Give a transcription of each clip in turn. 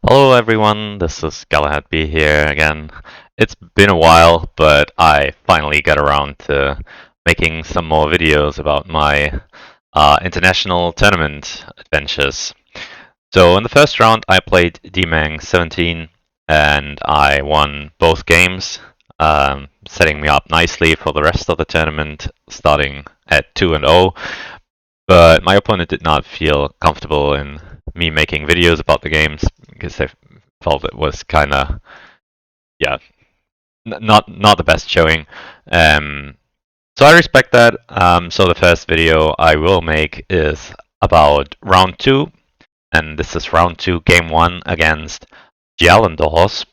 Hello everyone, this is GalahadB here again. It's been a while, but I finally got around to making some more videos about my international tournament adventures. So in the first round I played DMang 17 and I won both games, setting me up nicely for the rest of the tournament, starting at 2-0. But my opponent did not feel comfortable in me making videos about the games because they felt it was kind of, yeah, not the best showing. Um, so I respect that. So the first video I will make is about round two, and this is round two, game one against jallendaws,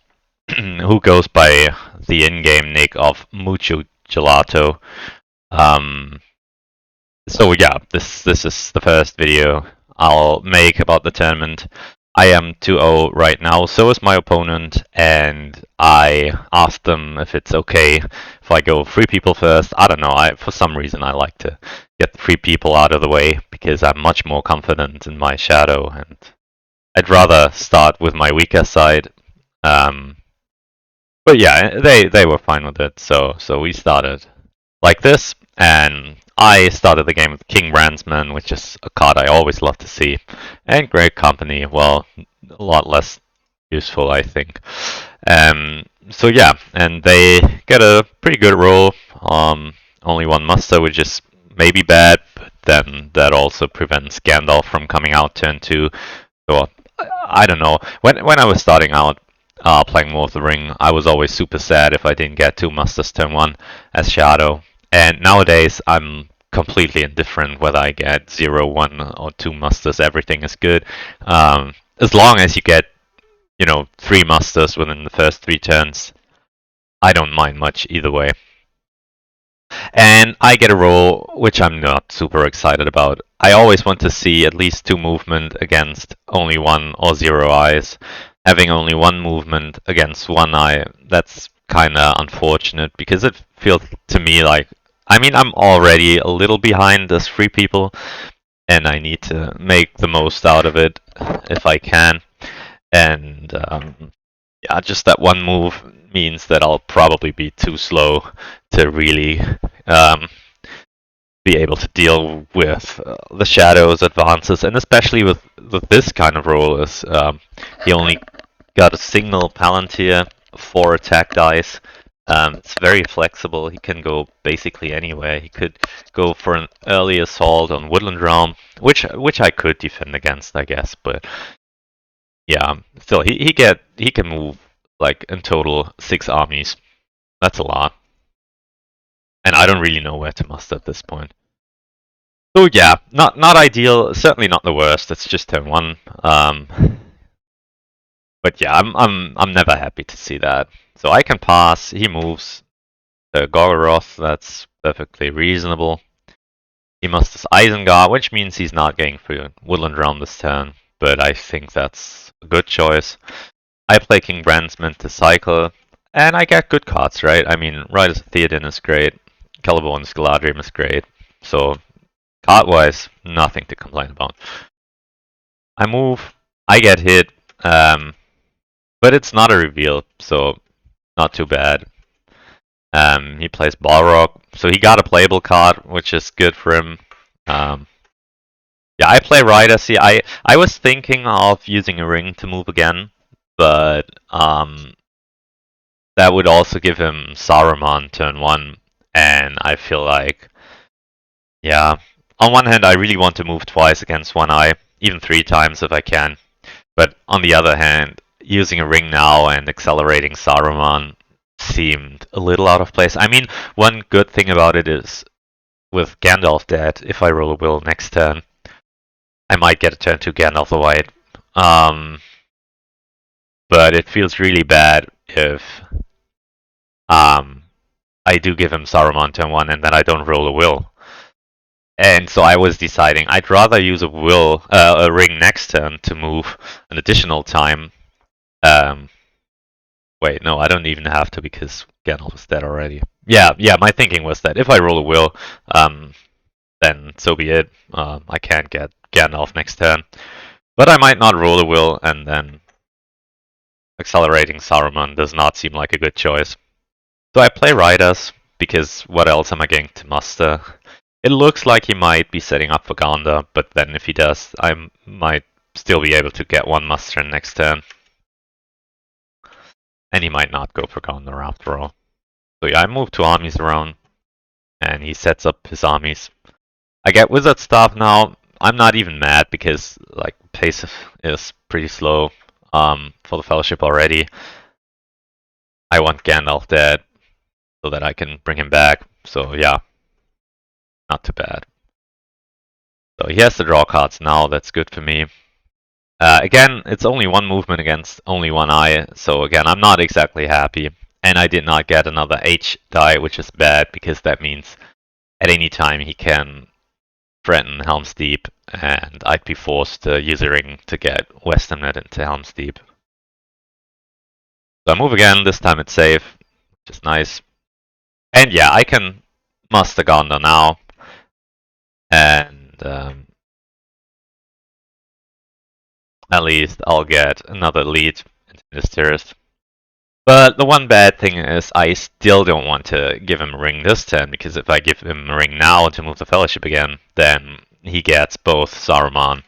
who goes by the in-game nick of Mucho Gelato. Um, So yeah, this is the first video I'll make about the tournament. I am 2-0 right now, so is my opponent, and I asked them if it's okay if I go three people first. I don't know, for some reason I like to get the three people out of the way because I'm much more confident in my shadow, and I'd rather start with my weaker side. Um, but yeah, they were fine with it, so we started like this, and I started the game with King Brandsman, which is a card I always love to see, and Great Company, well, a lot less useful, I think. So yeah, and they get a pretty good roll. Only one muster, which is maybe bad, but then that also prevents Gandalf from coming out turn two. So I don't know. When I was starting out playing War of the Ring, I was always super sad if I didn't get two musters turn one as Shadow. And nowadays, I'm completely indifferent whether I get 0, 1, or 2 musters. Everything is good. As long as you get, 3 musters within the first 3 turns, I don't mind much either way. And I get a roll, which I'm not super excited about. I always want to see at least 2 movement against only 1 or 0 eyes. Having only 1 movement against 1 eye, that's kind of unfortunate because it feels to me like, I mean, I'm already a little behind as 3 people, and I need to make the most out of it if I can. And yeah, just that 1 move means that I'll probably be too slow to really um, be able to deal with the Shadow's advances, and especially with this kind of role, is he only got a single Palantir, 4 attack dice. It's very flexible. He can go basically anywhere. He could go for an early assault on Woodland Realm, which I could defend against, I guess. But yeah, still he can move like in total 6 armies. That's a lot, and I don't really know where to muster at this point. So yeah, not ideal. Certainly not the worst. It's just turn one. But yeah, I'm never happy to see that. So I can pass. He moves to Gorgoroth. That's perfectly reasonable. He musters Isengard, which means he's not getting through Woodland Realm this turn. But I think that's a good choice. I play King Brandsman to cycle, and I get good cards, right? I mean, Riders of Theoden is great. Celeborn's Galadriel is great. So card-wise, nothing to complain about. I move, I get hit, but it's not a reveal, so not too bad. He plays Balrog, so he got a playable card, which is good for him. Yeah, I play Rider. See, I was thinking of using a ring to move again, but that would also give him Saruman turn one, and I feel like, yeah, on one hand, I really want to move twice against one eye, even 3 times if I can. But on the other hand, using a ring now and accelerating Saruman seemed a little out of place. I mean, one good thing about it is with Gandalf dead, if I roll a will next turn, I might get a turn 2 Gandalf the White. But it feels really bad if I do give him Saruman turn 1 and then I don't roll a will. And so I was deciding I'd rather use a ring next turn to move an additional time. Wait, no, I don't even have to because Gandalf is dead already. Yeah, my thinking was that if I roll a will, then so be it. I can't get Gandalf next turn. But I might not roll a will and then accelerating Saruman does not seem like a good choice. So I play Riders, because what else am I going to muster? It looks like he might be setting up for Ganda, but then if he does, I might still be able to get one muster next turn. And he might not go for Ganda after all. So yeah, I move two armies around, and he sets up his armies. I get Wizard Staff now. I'm not even mad because like pace is pretty slow for the Fellowship already. I want Gandalf dead so that I can bring him back. So yeah, not too bad. So he has to draw cards now. That's good for me. Again, it's only one movement against only one eye. So again, I'm not exactly happy. And I did not get another H die, which is bad because that means at any time he can threaten Helm's Deep, and I'd be forced to use a ring to get Western Net into Helm's Deep. So I move again, this time it's safe, which is nice. And yeah, I can muster Gondor now, and at least I'll get another lead into Ministerius. But the one bad thing is I still don't want to give him a ring this turn, because if I give him a ring now to move the Fellowship again, then he gets both Saruman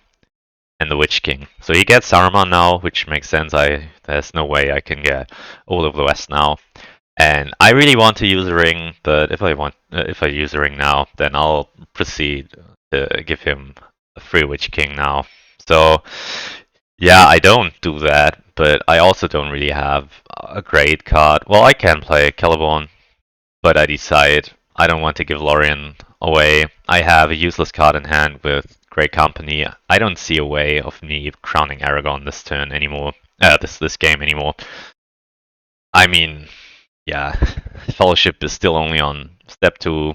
and the Witch King. So he gets Saruman now, which makes sense. There's no way I can get all of the West now. And I really want to use a ring, but if I use a ring now, then I'll proceed to give him a free Witch King now. So yeah, I don't do that, but I also don't really have a great card. Well, I can play Celeborn, but I decide I don't want to give Lorien away. I have a useless card in hand with Great Company. I don't see a way of me crowning Aragorn this turn anymore. This game anymore. I mean, yeah, Fellowship is still only on step 2.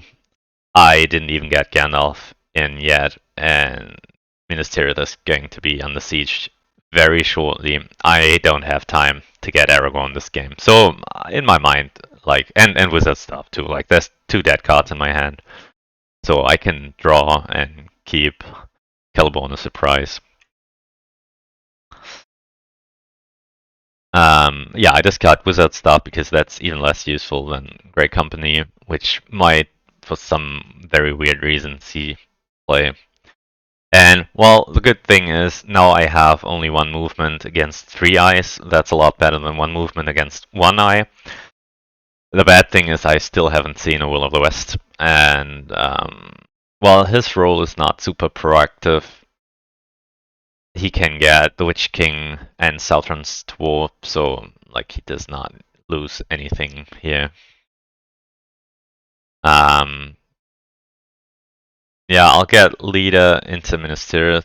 I didn't even get Gandalf in yet, and Ministerial is going to be under siege very shortly. I don't have time to get Aragorn this game. So in my mind, like, and Wizard stuff too, like there's 2 dead cards in my hand. So I can draw and keep Celeborn a surprise. Yeah, I discard Wizard stuff because that's even less useful than Great Company, which might, for some very weird reason, see play. And, well, the good thing is now I have only 1 movement against 3 eyes. That's a lot better than 1 movement against 1 eye. The bad thing is I still haven't seen a Will of the West. And, well, his role is not super proactive. He can get the Witch King and Southern's Dwarf, so, like, he does not lose anything here. Yeah, I'll get Leader into Ministerial.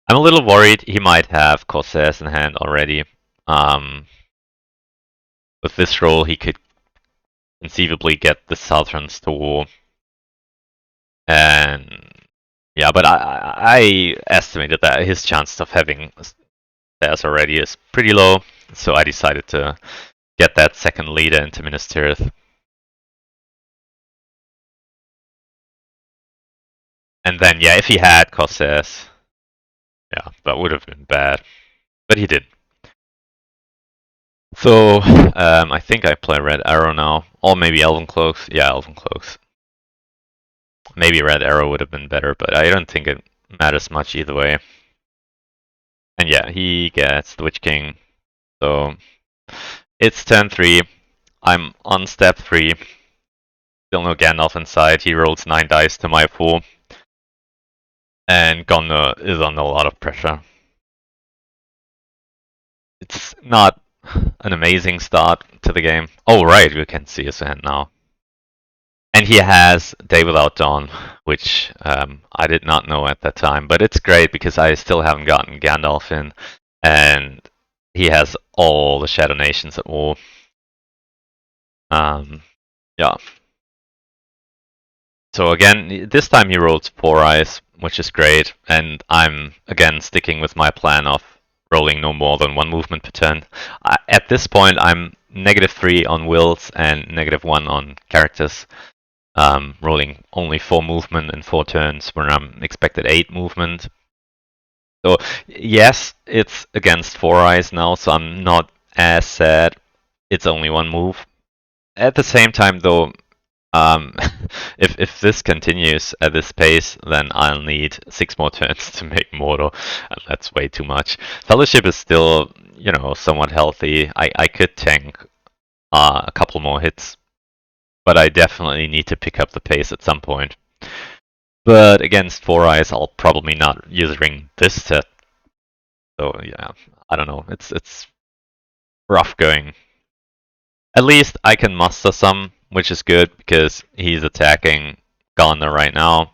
I'm a little worried he might have Corsairs in hand already. With this roll, he could conceivably get the Southrons to war. And yeah, but I estimated that his chance of having stairs already is pretty low, so I decided to get that second leader into Minas Tirith. And then, yeah, if he had Corsairs, yeah, that would have been bad. But he did. So, I think I play Red Arrow now. Or maybe Elven Cloaks. Yeah, Elven Cloaks. Maybe Red Arrow would have been better, but I don't think it matters much either way. And yeah, he gets the Witch King. So, it's turn 3. I'm on step 3. Still no Gandalf inside. He rolls 9 dice to my 4. And Gondor is under a lot of pressure. It's not an amazing start to the game. Oh, right, we can see his hand now. And he has Day Without Dawn, which I did not know at that time. But it's great because I still haven't gotten Gandalf in. And he has all the Shadow Nations at war. Yeah. So again, this time he rolled 4 eyes, which is great. And I'm, again, sticking with my plan of rolling no more than 1 movement per turn. At this point, I'm -3 on wills and -1 on characters. Rolling only 4 movement in 4 turns when I'm expected 8 movement. So yes, it's against four eyes now, so I'm not as sad. It's only one move. At the same time, though, um, if this continues at this pace, then I'll need 6 more turns to make Mortal, and that's way too much. Fellowship is still, somewhat healthy. I could tank a couple more hits, but I definitely need to pick up the pace at some point. But against four eyes, I'll probably not use ring this set. So yeah, I don't know. It's rough going. At least I can muster some, which is good because he's attacking Garner right now.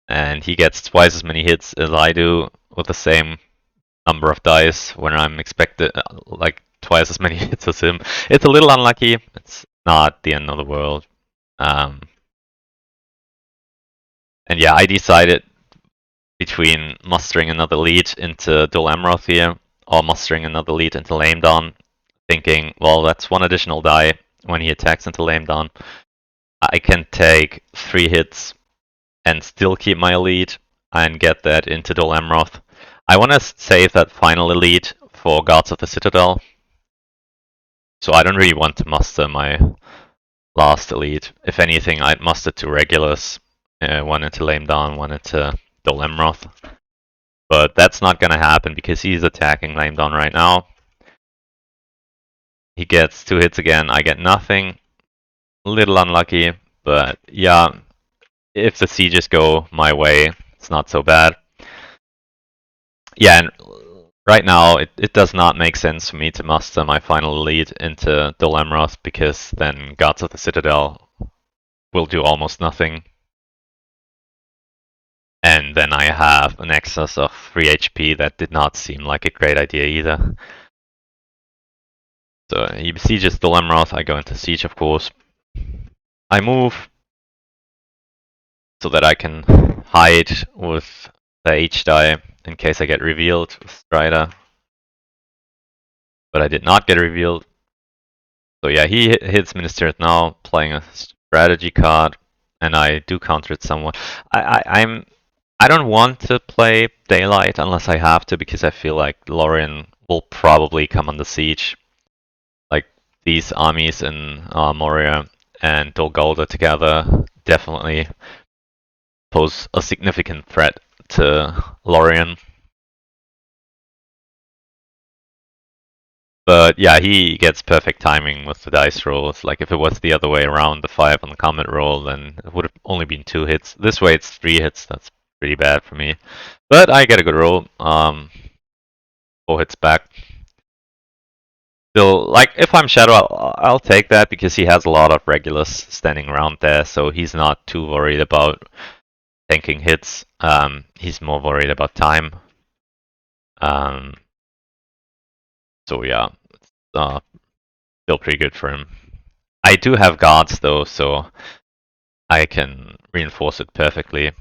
And he gets twice as many hits as I do with the same number of dice when I'm expected like twice as many hits as him. It's a little unlucky. It's not the end of the world. And yeah, I decided between mustering another lead into Dol Amroth here or mustering another lead into Lame Dawn, thinking, well, that's one additional die when he attacks into Lame Dawn. I can take 3 hits and still keep my elite and get that into Dol Amroth. I want to save that final elite for Guards of the Citadel. So I don't really want to muster my last elite. If anything, I'd muster 2 regulars. One into Lame Dawn, one into Dol Amroth. But that's not gonna happen because he's attacking Lame Dawn right now. He gets 2 hits again, I get nothing. A little unlucky, but yeah, if the sieges go my way, it's not so bad. Yeah, and right now it does not make sense for me to muster my final elite into Dol Amroth because then Guards of the Citadel will do almost nothing. And then I have an excess of 3 HP that did not seem like a great idea either. So he besieges Dol Amroth, I go into siege of course. I move so that I can hide with the H die in case I get revealed with Strider. But I did not get revealed. So yeah, he hits Minister now, playing a strategy card, and I do counter it somewhat. I don't want to play Daylight unless I have to because I feel like Lorien will probably come under siege. Like these armies in Moria and Dol Guldur together definitely pose a significant threat to Lorien. But yeah, he gets perfect timing with the dice rolls. Like if it was the other way around, the 5 on the combat roll, then it would have only been 2 hits. This way it's 3 hits. That's pretty bad for me. But I get a good roll. 4 hits back. Still, like if I'm Shadow, I'll take that because he has a lot of regulars standing around there, so he's not too worried about tanking hits. He's more worried about time. So yeah, it's still pretty good for him. I do have guards though, so I can reinforce it perfectly.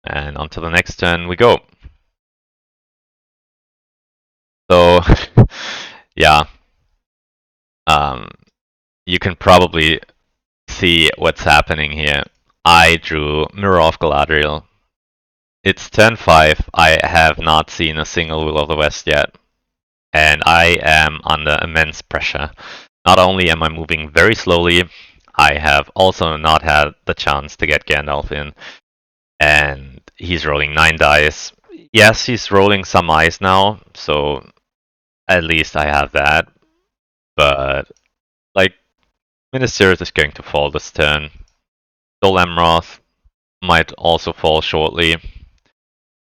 And on to the next turn we go. So yeah, you can probably see what's happening here. I drew Mirror of Galadriel. It's turn 5. I have not seen a single Will of the West yet. And I am under immense pressure. Not only am I moving very slowly, I have also not had the chance to get Gandalf in. And he's rolling 9 dice. Yes, he's rolling some eyes now, so at least I have that. But, like, Minas Tirith is going to fall this turn. Dol Amroth might also fall shortly,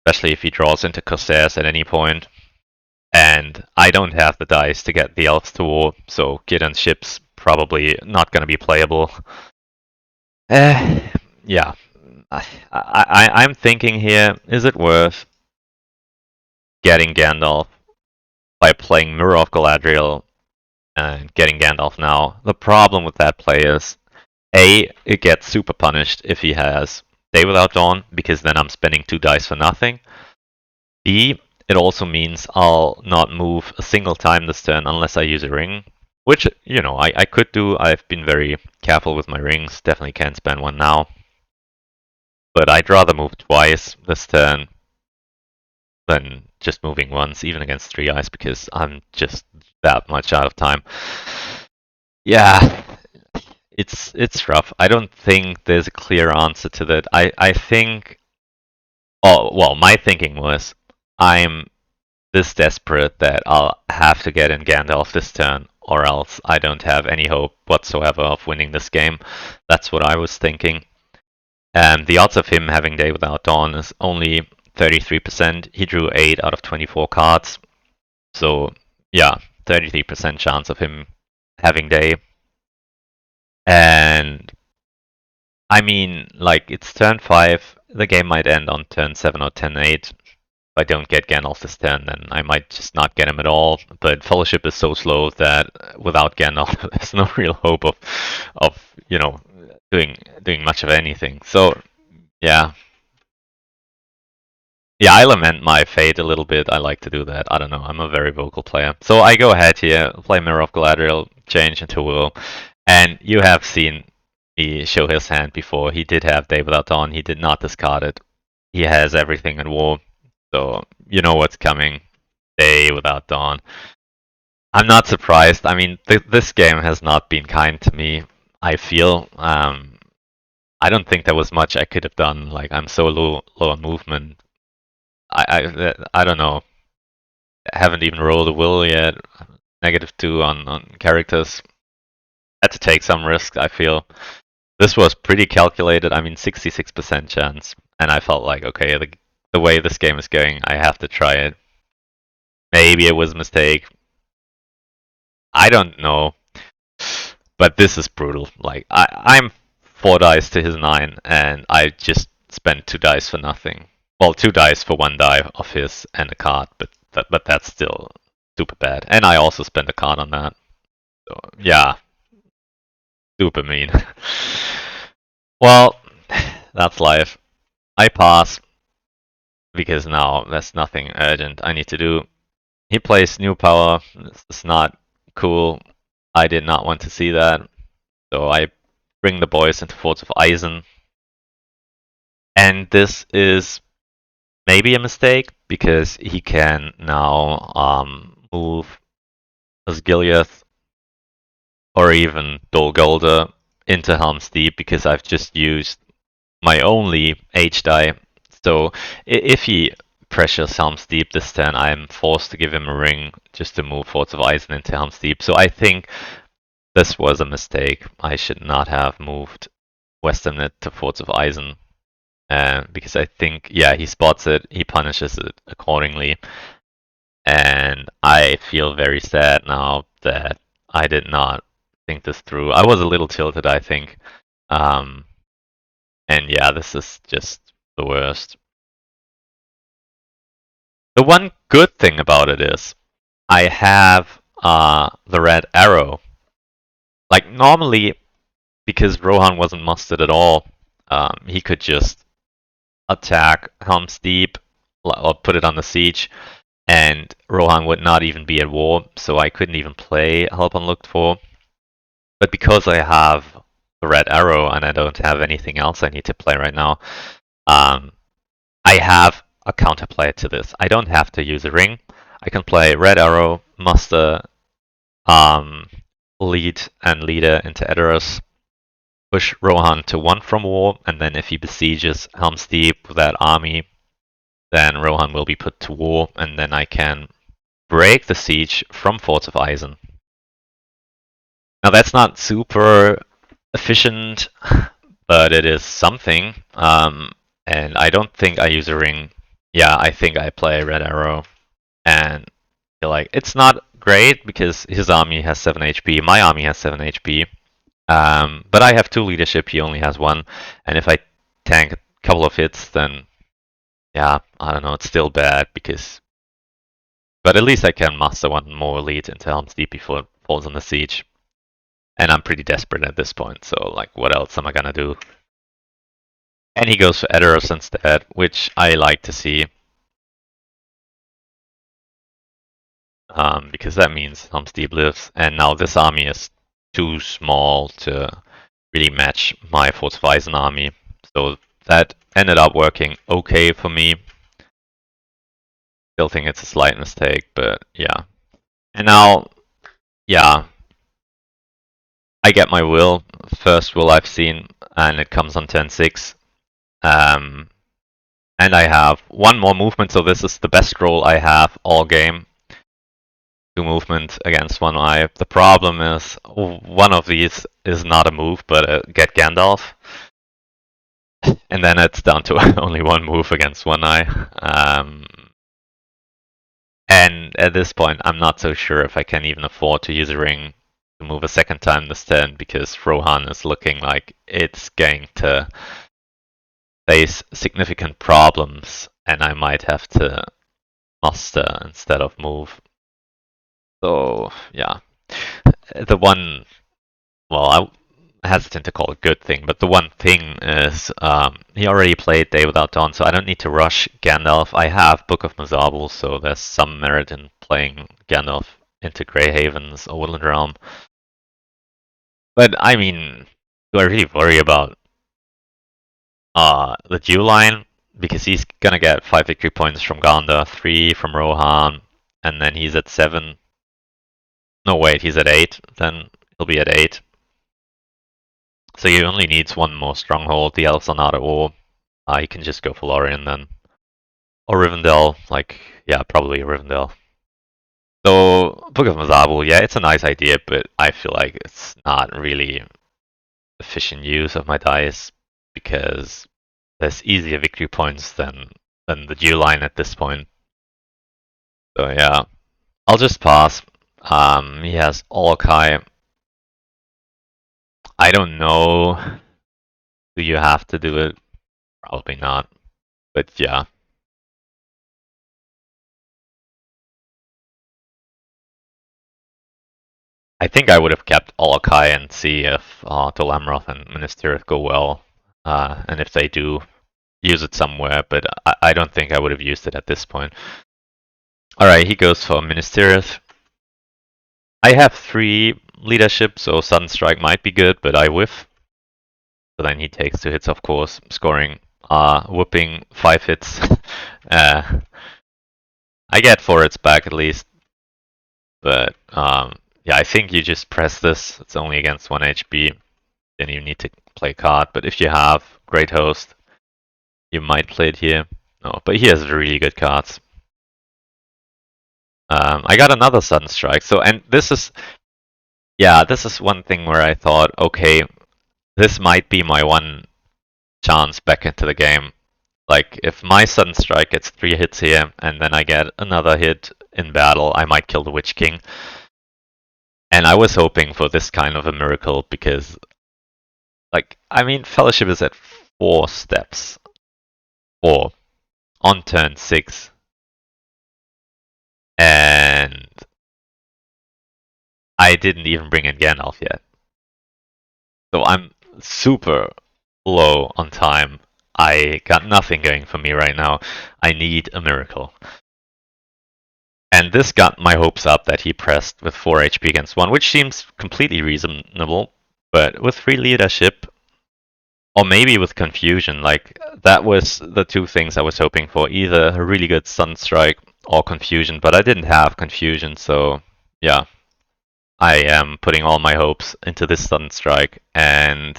especially if he draws into Corsairs at any point. And I don't have the dice to get the elves to war, so Gideon's ship's probably not going to be playable. Yeah. I'm thinking here, is it worth getting Gandalf by playing Mirror of Galadriel and getting Gandalf now? The problem with that play is, A, it gets super punished if he has Day Without Dawn, because then I'm spending 2 dice for nothing. B, it also means I'll not move a single time this turn unless I use a ring. Which, I could do. I've been very careful with my rings. Definitely can't spend one now. But I'd rather move twice this turn than just moving once, even against 3 eyes, because I'm just that much out of time. Yeah, it's rough. I don't think there's a clear answer to that. I think. Oh, well, my thinking was I'm this desperate that I'll have to get in Gandalf this turn, or else I don't have any hope whatsoever of winning this game. That's what I was thinking. And the odds of him having Day Without Dawn is only 33%. He drew 8 out of 24 cards. So, yeah, 33% chance of him having Day. And I mean, like, it's turn 5. The game might end on turn 7 or turn 8. If I don't get Gandalf this turn, then I might just not get him at all. But Fellowship is so slow that without Gandalf, there's no real hope of doing much of anything. So yeah, yeah, I lament my fate a little bit. I like to do that. I don't know. I'm a very vocal player, so I go ahead here, play Mirror of Galadriel, change into Will, and you have seen me show his hand before. He did have Day Without Dawn. He did not discard it. He has everything in War. So you know what's coming. Day Without Dawn. I'm not surprised. I mean, this game has not been kind to me. I feel. I don't think there was much I could have done. Like I'm so low on movement. I don't know. I haven't even rolled a will yet. -2 on characters. Had to take some risks. I feel this was pretty calculated. I mean, 66% chance, and I felt like okay, the way this game is going, I have to try it. Maybe it was a mistake. I don't know. But this is brutal. Like I'm 4 dice to his 9, and I just spent 2 dice for nothing. Well, 2 dice for 1 die of his and a card, but that's still super bad. And I also spent a card on that. So yeah, super mean. Well, that's life. I pass because now there's nothing urgent I need to do. He plays new power. This is not cool. I did not want to see that. So I bring the boys into Forts of Eisen. And this is maybe a mistake because he can now move Osgiliath or even Dol Guldur into Helm's Deep because I've just used my only H die. So if he pressures Helm's Deep this turn, I'm forced to give him a ring just to move Forts of Eisen into Helm's Deep. So I think this was a mistake. I should not have moved Western to Forts of Eisen. Because I think, yeah, he spots it, he punishes it accordingly, and I feel very sad now that I did not think this through. I was a little tilted, I think, and yeah, this is just the worst. The one good thing about it is I have the red arrow. Like normally, because Rohan wasn't mustered at all, he could just attack Helm's Deep or put it on the siege, and Rohan would not even be at war, so I couldn't even play Help Unlooked For. But because I have the red arrow and I don't have anything else I need to play right now, I have a counterplay to this. I don't have to use a ring. I can play red arrow, muster, lead and leader into Edoras, push Rohan to 1 from war, and then if he besieges Helm's Deep with that army, then Rohan will be put to war, and then I can break the siege from Forts of Eisen. Now that's not super efficient, but it is something. And I don't think I use a ring. Yeah, I think I play Red Arrow, and feel like it's not great because his army has 7 HP, my army has 7 HP. But I have 2 leadership, he only has 1, and if I tank a couple of hits, then yeah, I don't know, it's still bad because. But at least I can muster 1 more lead into Helm's Deep before it falls on the siege. And I'm pretty desperate at this point, so like, what else am I gonna do? And he goes for Edoras instead, which I like to see. because that means some steep lifts. And now this army is too small to really match my Volkswagen army. So that ended up working okay for me. Still think it's a slight mistake, but yeah. And now, yeah, I get my will, first will I've seen, and it comes on turn 6. And I have one more movement, so this is the best roll I have all game. 2 movement against 1 eye. The problem is one of these is not a move, but a get Gandalf. And then it's down to only 1 move against 1 eye. And at this point, I'm not so sure if I can even afford to use a ring to move a second time this turn, because Rohan is looking like it's going to face significant problems, and I might have to muster instead of move. So, yeah. The one, well, I'm hesitant to call it good thing, but the one thing is he already played Day Without Dawn, so I don't need to rush Gandalf. I have Book of Mazabul, so there's some merit in playing Gandalf into Grey Havens or Woodland Realm. But I mean, do I really worry about the duel line? Because he's gonna get 5 victory points from Ganda, 3 from Rohan, and then he's at 7. No, wait, he's at 8. Then he'll be at 8. So he only needs 1 more stronghold. The elves are not at war. He can just go for Lorien then. Or Rivendell, like, yeah, probably Rivendell. So, Book of Mazabul, yeah, it's a nice idea, but I feel like it's not really efficient use of my dice, because there's easier victory points than the duel line at this point. So yeah, I'll just pass. He has Orkai. I don't know. Do you have to do it? Probably not. But yeah. I think I would have kept Orkai and see if Dol Amroth and Ministerial go well. And if they do, use it somewhere, but I don't think I would have used it at this point. Alright, he goes for Ministerial. I have 3 leadership, so Sudden Strike might be good, but I whiff. So then he takes 2 hits, of course, scoring, whooping 5 hits. I get 4 hits back at least. But yeah, I think you just press this. It's only against 1 HP. Then you need to play a card. But if you have Great Host, you might play it here. No, but he has really good cards. I got another Sudden Strike. So, and this is, yeah, this is one thing where I thought, okay, this might be my one chance back into the game. Like, if my Sudden Strike gets 3 hits here, and then I get another hit in battle, I might kill the Witch King. And I was hoping for this kind of a miracle, because, like, I mean, Fellowship is at 4 steps. 4. On turn 6. And I didn't even bring in Gandalf yet. So I'm super low on time. I got nothing going for me right now. I need a miracle. And this got my hopes up that he pressed with 4 HP against 1, which seems completely reasonable. But with 3 leadership, or maybe with confusion, like, that was the 2 things I was hoping for. Either a really good Sunstrike or confusion, but I didn't have confusion, so yeah. I am putting all my hopes into this Sunstrike, and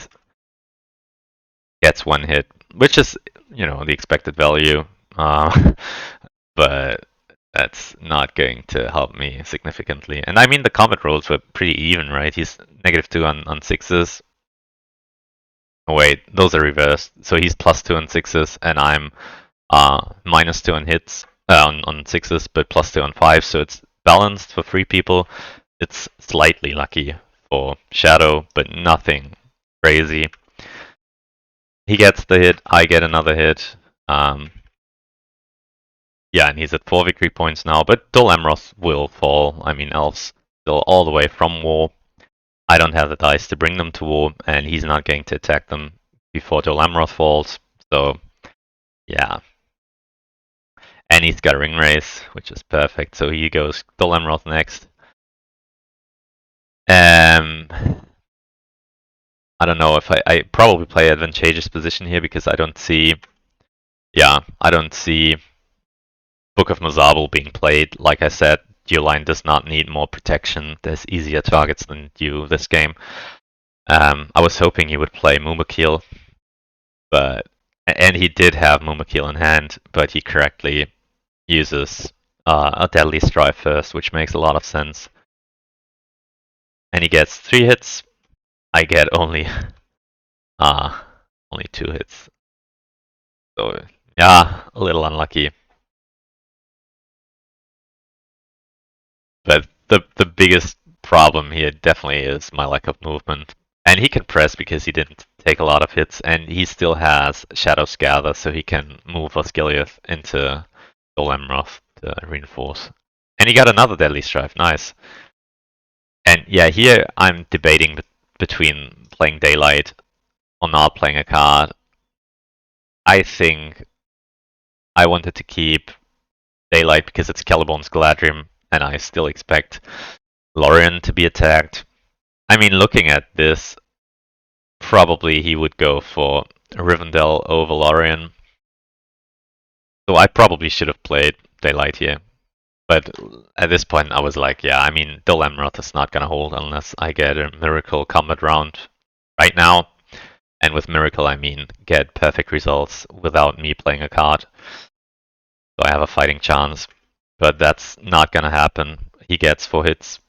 gets 1 hit, which is, you know, the expected value. But that's not going to help me significantly. And I mean, the combat rolls were pretty even, right? He's -2 on 6s. Oh, wait, those are reversed. So he's +2 on 6s, and I'm -2 on hits, on 6s, but +2 on 5s. So it's balanced for 3 people. It's slightly lucky for Shadow, but nothing crazy. He gets the hit, I get another hit. Yeah, and he's at 4 victory points now, but Dol Amroth will fall. I mean, elves still all the way from war. I don't have the dice to bring them to war, and he's not going to attack them before Dol Amroth falls. So, yeah. And he's got a ring race, which is perfect. So he goes Dolemroth next. I don't know if I probably play advantageous position here because I don't see, yeah, I don't see Book of Mazabal being played. Like I said, your line does not need more protection. There's easier targets than you this game. I was hoping he would play Mumakil, and he did have Mumakil in hand, but he correctly uses a Deadly Strife first, which makes a lot of sense. And he gets 3 hits. I get only 2 hits. So yeah, a little unlucky. But the biggest problem here definitely is my lack of movement. And he can press because he didn't take a lot of hits, and he still has Shadow's Gather, so he can move Osgiliath into Dolemroth to reinforce. And he got another Deadly Strife, nice. And yeah, here I'm debating between playing Daylight or not playing a card. I think I wanted to keep Daylight because it's Caliborn's Galadrim, and I still expect Lorien to be attacked. I mean, looking at this, probably he would go for Rivendell over Lorien. So I probably should have played Daylight here. But at this point, I was like, yeah, I mean, Dolemroth is not going to hold unless I get a Miracle Combat round right now. And with Miracle, I mean get perfect results without me playing a card. So I have a fighting chance. But that's not going to happen. He gets 4 hits.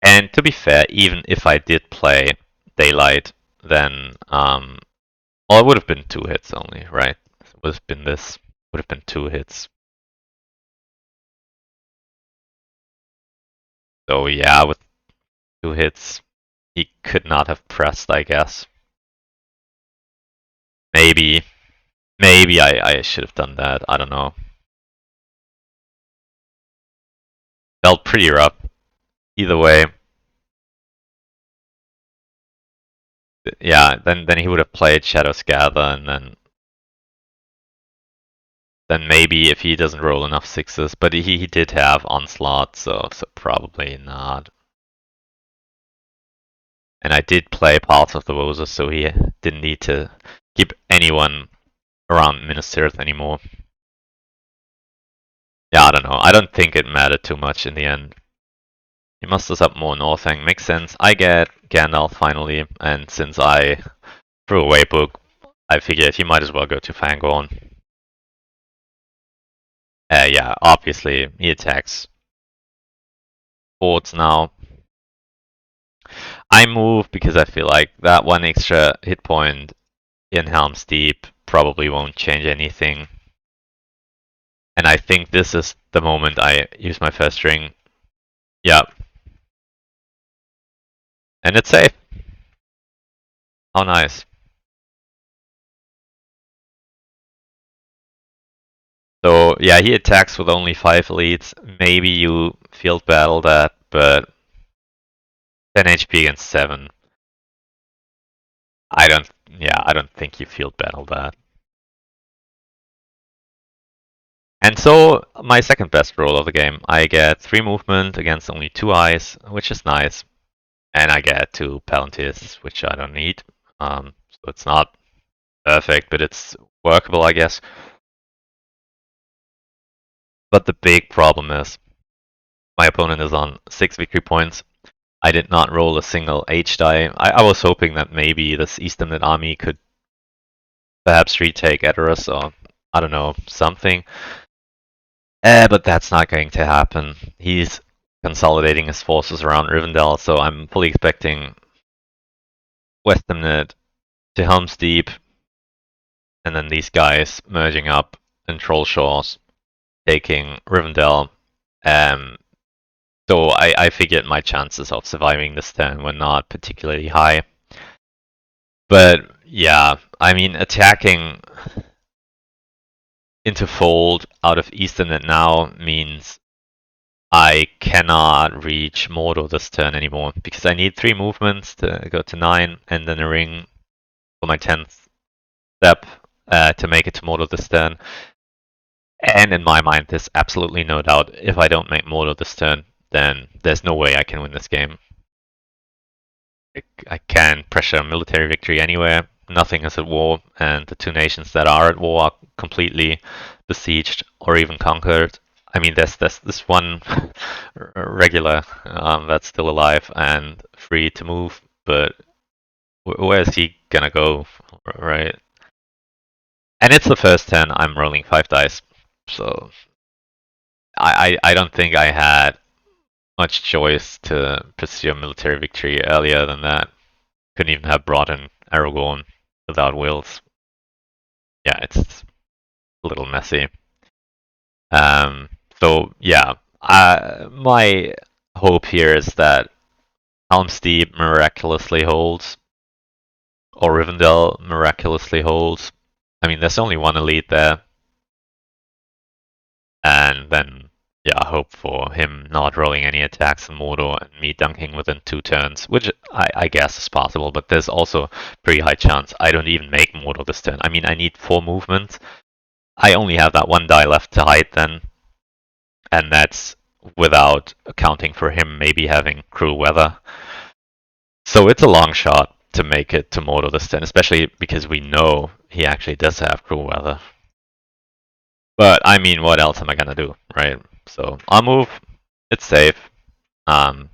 And to be fair, even if I did play Daylight, then well, it would have been 2 hits only, right? It would have been this. Would have been 2 hits. So yeah, with 2 hits, he could not have pressed, I guess. Maybe I should have done that. I don't know. Felt pretty rough. Either way. Yeah, then he would have played Shadow's Gather, and then maybe if he doesn't roll enough 6s, but he did have Onslaught, so probably not. And I did play Paths of the Roses, so he didn't need to keep anyone around Minas Tirith anymore. Yeah, I don't know. I don't think it mattered too much in the end. He musters up more Northang. Makes sense. I get Gandalf finally, and since I threw away Book, I figured he might as well go to Fangorn. Yeah, obviously he attacks boards now. I move because I feel like that 1 extra hit point in Helm's Deep probably won't change anything. And I think this is the moment I use my first ring. Yeah. And it's safe. How nice. So yeah, he attacks with only 5 elites. Maybe you field battle that, but 10 HP against 7. I don't think you field battle that. And so my second best roll of the game, I get 3 movement against only 2 eyes, which is nice. And I get 2 Palantirs, which I don't need. So it's not perfect, but it's workable, I guess. But the big problem is my opponent is on 6 victory points. I did not roll a single H die. I was hoping that maybe this Eastern army could perhaps retake Edoras or, I don't know, something. But that's not going to happen. He's consolidating his forces around Rivendell, so I'm fully expecting Westernnet to Helm's Deep, and then these guys merging up in Troll Shores, taking Rivendell. So I figured my chances of surviving this turn were not particularly high. But yeah, I mean, attacking into Fold out of Easternnet now means I cannot reach Mordor this turn anymore because I need 3 movements to go to 9 and then a ring for my 10th step to make it to Mordor this turn. And in my mind, there's absolutely no doubt if I don't make Mordo this turn, then there's no way I can win this game. I can pressure a military victory anywhere. Nothing is at war, and the two nations that are at war are completely besieged or even conquered. I mean, there's this one regular that's still alive and free to move, but where is he gonna go, right? And it's the first turn I'm rolling 5 dice, so I don't think I had much choice to pursue a military victory earlier than that. Couldn't even have brought in Aragorn without wills. Yeah, it's a little messy. So yeah, my hope here is that Helm's Deep miraculously holds, or Rivendell miraculously holds. I mean, there's only one elite there, and then yeah, hope for him not rolling any attacks in Mordor and me dunking within 2 turns, which I guess is possible, but there's also pretty high chance I don't even make Mordor this turn. I mean, I need 4 movement. I only have that 1 die left to hide then, and that's without accounting for him maybe having cruel weather. So it's a long shot to make it to Mordor this turn, especially because we know he actually does have cruel weather. But I mean, what else am I gonna do, right? So I'll move. It's safe. Um,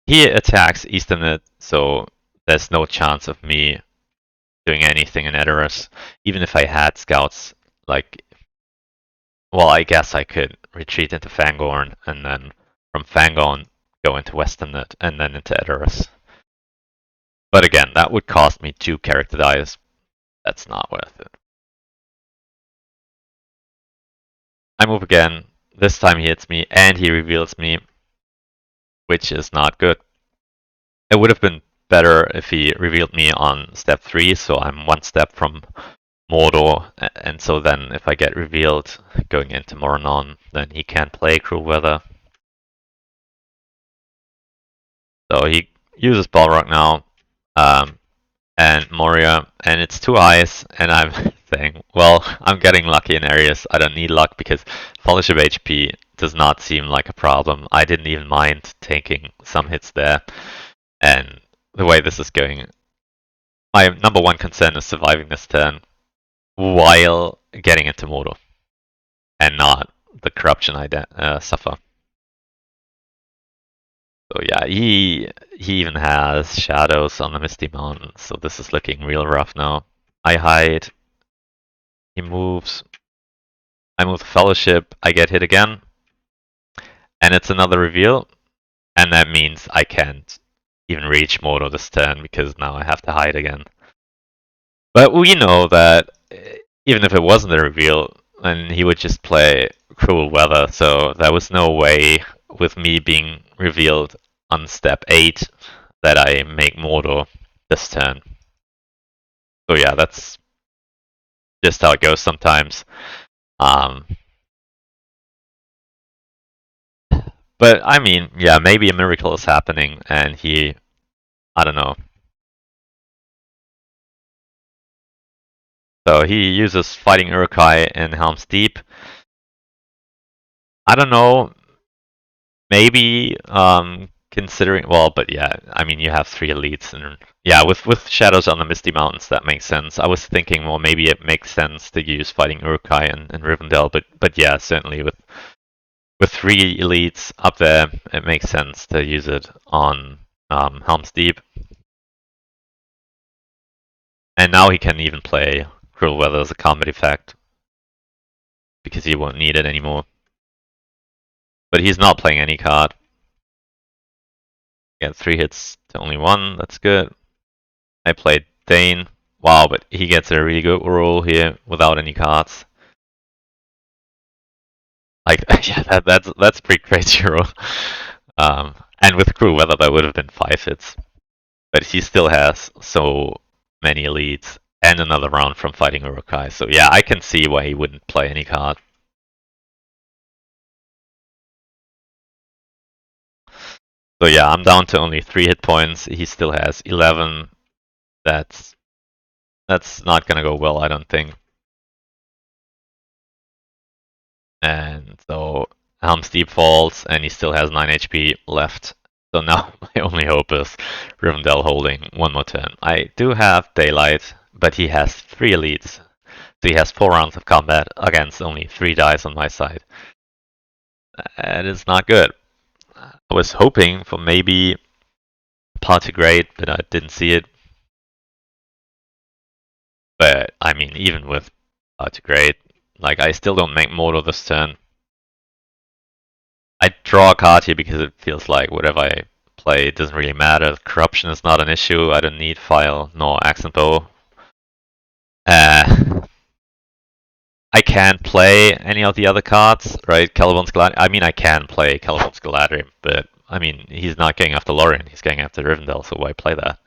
he attacks Easternit, so there's no chance of me doing anything in Edoras. Even if I had scouts, like, well, I guess I could retreat into Fangorn and then from Fangorn go into Westernit and then into Edoras. But again, that would cost me 2 character dice. That's not worth it. I move again. This time he hits me and he reveals me, which is not good. It would have been better if he revealed me on step 3, so I'm 1 step from Mordor, and so then if I get revealed going into Morannon, then he can't play Cruel Weather. So he uses Balrog now, and Moria, and it's 2 eyes, and I'm saying, well, I'm getting lucky in areas I don't need luck because Fellowship HP does not seem like a problem. I didn't even mind taking some hits there, and the way this is going, my number 1 concern is surviving this turn while getting into Mordor and not the corruption I suffer. So yeah, he even has shadows on the Misty Mountains, so this is looking real rough now. I hide. He moves. I move the Fellowship. I get hit again, and it's another reveal, and that means I can't even reach Mordor this turn because now I have to hide again. But we know that even if it wasn't a reveal, then he would just play Cruel Weather, so there was no way with me being revealed on step 8 that I make Mordor this turn. So yeah, that's just how it goes sometimes. But I mean, yeah, maybe a miracle is happening and he, I don't know. So he uses Fighting Uruk-hai in Helm's Deep. I don't know, maybe considering, well, but yeah, I mean, you have 3 elites, and yeah, with Shadows on the Misty Mountains, that makes sense. I was thinking, well, maybe it makes sense to use Fighting Uruk-hai and Rivendell, but yeah, certainly with 3 elites up there, it makes sense to use it on Helm's Deep. And now he can even play Cruel Weather as a combat effect because he won't need it anymore. But he's not playing any card. Get 3 hits to only 1, that's good. I played Dane. Wow, but he gets a really good roll here without any cards. Like, yeah, that's pretty crazy roll. And with Cruel Weather, that would have been 5 hits. But he still has so many elites and another round from fighting Uruk-hai. So yeah, I can see why he wouldn't play any card. So yeah, I'm down to only 3 hit points. He still has 11. That's not gonna go well, I don't think. And so Helm Steep falls, and he still has 9 HP left. So now my only hope is Rivendell holding one more turn. I do have Daylight, but he has 3 elites. So he has 4 rounds of combat against only 3 dice on my side. That is not good. I was hoping for maybe Party Great, but I didn't see it. But I mean, even with Party Great, like I still don't make Mortal this turn. I draw a card here because it feels like whatever I play, it doesn't really matter. Corruption is not an issue. I don't need File nor Accent Bow. I can't play any of the other cards, right? Caliban's Galadriel. I mean, I can play Caliban's Galadriel, but I mean, he's not going after Lorien. He's going after Rivendell, so why play that?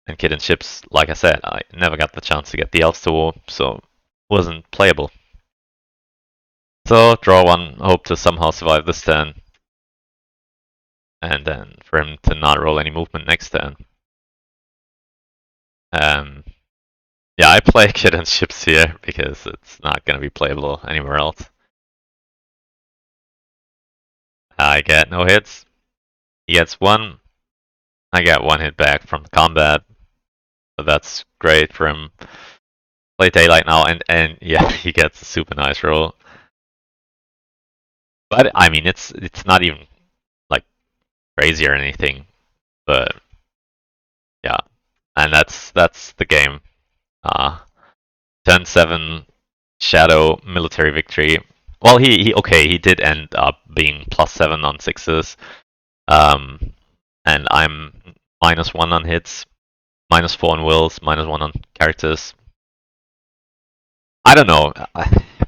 And Kid and Ships, like I said, I never got the chance to get the Elves to War, so wasn't playable. So draw one, hope to somehow survive this turn, and then for him to not roll any movement next turn. Yeah, I play Kid and Ships here because it's not going to be playable anywhere else. I get no hits. He gets 1. I get 1 hit back from combat. So that's great for him. Play Daylight now, and yeah, he gets a super nice roll. But I mean, it's not even like crazy or anything. But yeah, and that's the game. Turn 7 Shadow military victory. Well, he did end up being +7 on 6s. And I'm -1 on hits, -4 on wills, -1 on characters. I don't know.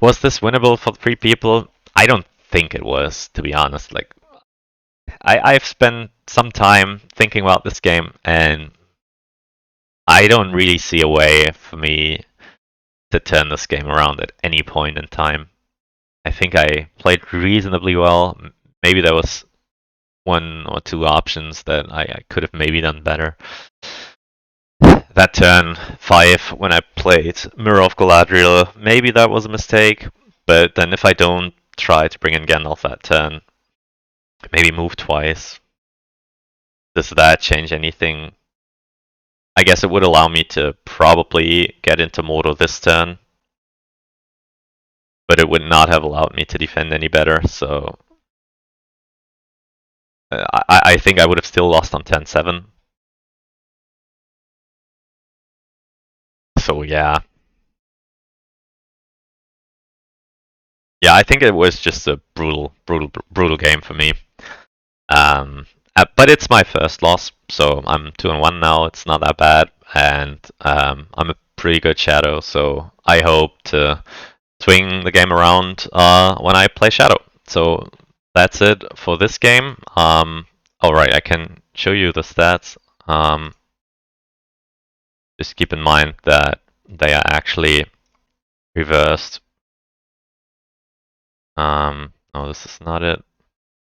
Was this winnable for 3 people? I don't think it was, to be honest. Like, I've spent some time thinking about this game, and I don't really see a way for me to turn this game around at any point in time. I think I played reasonably well. Maybe there was 1 or 2 options that I could have maybe done better. That turn 5 when I played Mirror of Galadriel, maybe that was a mistake, but then if I don't try to bring in Gandalf that turn, maybe move twice, does that change anything? I guess it would allow me to probably get into Mordor this turn, but it would not have allowed me to defend any better, so I think I would have still lost on 10-7. So yeah. Yeah, I think it was just a brutal game for me. But it's my first loss, so I'm 2-1 now. It's not that bad, and I'm a pretty good Shadow, so I hope to swing the game around when I play Shadow. So that's it for this game. Alright, I can show you the stats. Just keep in mind that they are actually reversed. No, this is not it.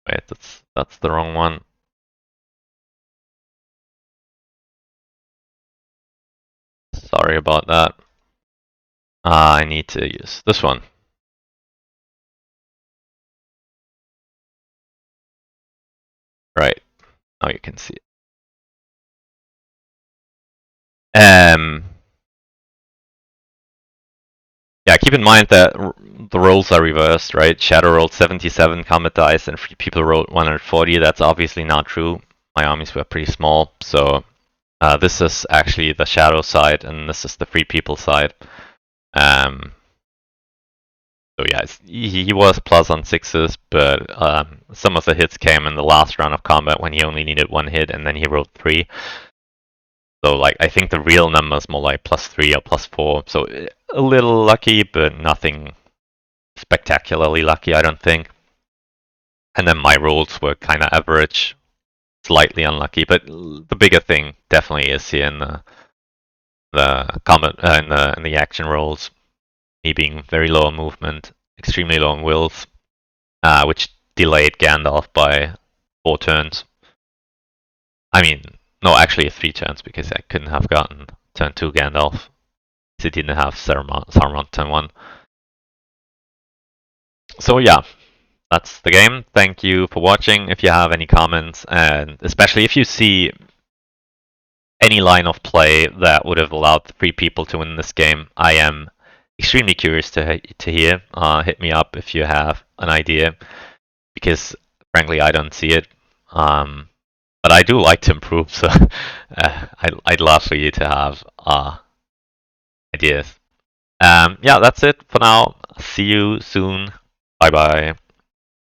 Wait, that's the wrong one. Sorry about that. I need to use this one. Right. Now you can see it. Yeah, keep in mind that the rolls are reversed, right? Shadow rolled 77 combat dice and 3 people rolled 140. That's obviously not true. My armies were pretty small, so this is actually the Shadow side, and this is the 3 people side. So yeah, he was plus on 6s, but some of the hits came in the last round of combat when he only needed 1 hit, and then he rolled 3. So like I think the real number is more like +3 or +4. So a little lucky, but nothing spectacularly lucky, I don't think. And then my rolls were kind of average, slightly unlucky. But the bigger thing definitely is here in the combat in the action rolls. Me being very low on movement, extremely low on wills, which delayed Gandalf by 4 turns. I mean, no, actually 3 turns, because I couldn't have gotten turn 2 Gandalf. He didn't have Saruman turn 1. So yeah, that's the game. Thank you for watching. If you have any comments, and especially if you see any line of play that would have allowed 3 people to win this game, I am extremely curious to hear. Hit me up if you have an idea, because frankly I don't see it. But I do like to improve, so I'd love for you to have ideas. Yeah, that's it for now. See you soon. Bye bye.